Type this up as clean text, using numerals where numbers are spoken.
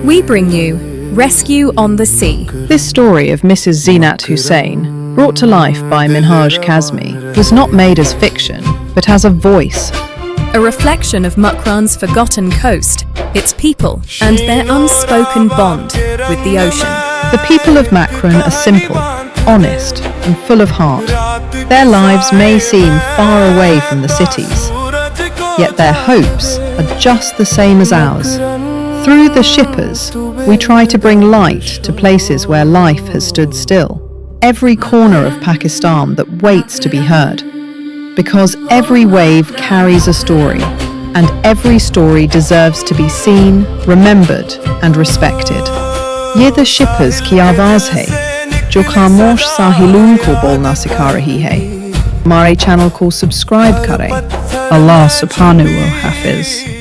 We bring you Rescue on the Sea. This story of Mrs. Zeenat Hussain, brought to life by Minhaj Kazmi, was not made as fiction, but as a voice. A reflection of Makran's forgotten coast, its people, and their unspoken bond with the ocean. The people of Makran are simple, honest, and full of heart. Their lives may seem far away from the cities, yet their hopes are just the same as ours. Through the shippers, we try to bring light to places where life has stood still. Every corner of Pakistan that waits to be heard. Because every wave carries a story, and every story deserves to be seen, remembered, and respected. ये the shippers की आवाज़ है, जो खामोश साहिलों को बोलना सिखा रही है. हमारे चैनल को सब्सक्राइब करें. Allah subhanahu wa hafiz.